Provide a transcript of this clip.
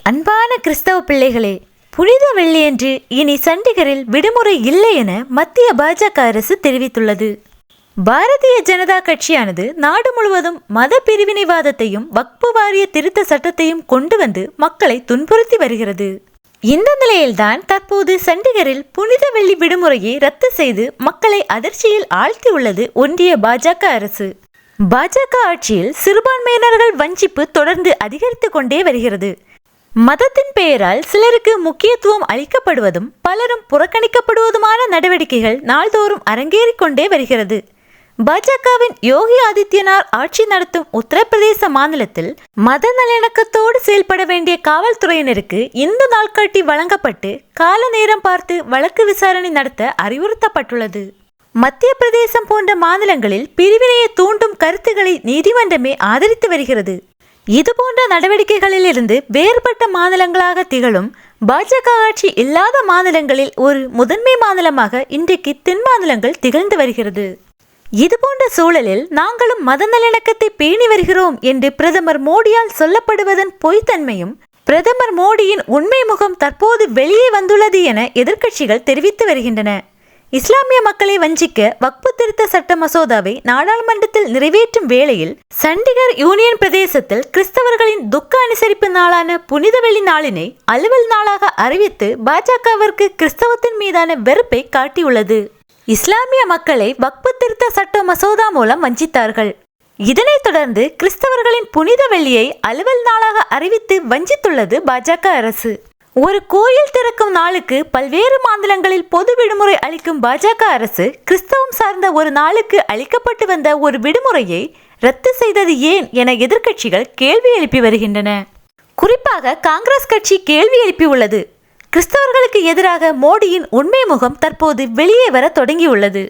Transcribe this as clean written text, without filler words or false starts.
அன்பான கிறிஸ்தவ பிள்ளைகளே, புனித வெள்ளியன்று இனி சண்டிகரில் விடுமுறை இல்லை என மத்திய பாஜக அரசு தெரிவித்துள்ளது. பாரதிய ஜனதா கட்சியானது நாடு முழுவதும் மத பிரிவினைவாதத்தையும் வக்பு வாரிய திருத்த சட்டத்தையும் கொண்டு வந்து மக்களை துன்புறுத்தி வருகிறது. இந்த நிலையில்தான் தற்போது சண்டிகரில் புனித வெள்ளி விடுமுறையை ரத்து செய்து மக்களை அதிர்ச்சியில் ஆழ்த்தியுள்ளது ஒன்றிய பாஜக அரசு. பாஜக ஆட்சியில் சிறுபான்மையினர்கள் வஞ்சிப்பு தொடர்ந்து அதிகரித்து கொண்டே வருகிறது. மதத்தின் பெயரால் சிலருக்கு முக்கியத்துவம் அளிக்கப்படுவதும் பலரும் புறக்கணிக்கப்படுவதுமான நடவடிக்கைகள் நாள்தோறும் அரங்கேறிக் கொண்டே வருகிறது. பாஜகவின் யோகி ஆதித்யநாத் ஆட்சி நடத்தும் உத்தரப்பிரதேச மாநிலத்தில் மத நல்லிணக்கத்தோடு செயல்பட வேண்டிய காவல்துறையினருக்கு இந்து நாள்காட்டி வழங்கப்பட்டு கால நேரம் பார்த்து வழக்கு விசாரணை நடத்த அறிவுறுத்தப்பட்டுள்ளது. மத்திய பிரதேசம் போன்ற மாநிலங்களில் பிரிவினையை தூண்டும் கருத்துக்களை நீதிமன்றமே ஆதரித்து வருகிறது. இதுபோன்ற நடவடிக்கைகளில் இருந்து வேறுபட்ட மாநிலங்களாக திகழும் பாஜக ஆட்சி இல்லாத மாநிலங்களில் ஒரு முதன்மை மாநிலமாக இன்றைக்கு தென் மாநிலங்கள் திகழ்ந்து வருகிறது. இதுபோன்ற சூழலில் நாங்களும் மத நல்லிணக்கத்தை பேணி வருகிறோம் என்று பிரதமர் மோடியால் சொல்லப்படுவதன் பொய்த்தன்மையும் பிரதமர் மோடியின் உண்மை முகம் தற்போது வெளியே வந்துள்ளது என எதிர்க்கட்சிகள் தெரிவித்து வருகின்றன. இஸ்லாமிய மக்களை வஞ்சிக்க வக்பு திருத்த சட்ட மசோதாவை நாடாளுமன்றத்தில் நிறைவேற்றும் வேளையில் சண்டிகர் யூனியன் பிரதேசத்தில் கிறிஸ்தவர்களின் துக்க அனுசரிப்பு நாளான புனித வெள்ளி நாளினை அலுவல் நாளாக அறிவித்து பாஜகவிற்கு கிறிஸ்தவத்தின் மீதான வெறுப்பை காட்டியுள்ளது. இஸ்லாமிய மக்களை வக்பு திருத்த சட்ட மசோதா மூலம் வஞ்சித்தார்கள். இதனைத் தொடர்ந்து கிறிஸ்தவர்களின் புனித வெள்ளியை அலுவல் நாளாக அறிவித்து வஞ்சித்துள்ளது பாஜக அரசு. ஒரு கோயில் திறக்கும் நாளுக்கு பல்வேறு மாநிலங்களில் பொது விடுமுறை அளிக்கும் பாஜக அரசு கிறிஸ்தவம் சார்ந்த ஒரு நாளுக்கு அளிக்கப்பட்டு வந்த ஒரு விடுமுறையை ரத்து செய்தது ஏன் என எதிர்க்கட்சிகள் கேள்வி எழுப்பி வருகின்றன. குறிப்பாக காங்கிரஸ் கட்சி கேள்வி எழுப்பியுள்ளது. கிறிஸ்தவர்களுக்கு எதிராக மோடியின் உண்மை முகம் தற்போது வெளியே வர தொடங்கியுள்ளது.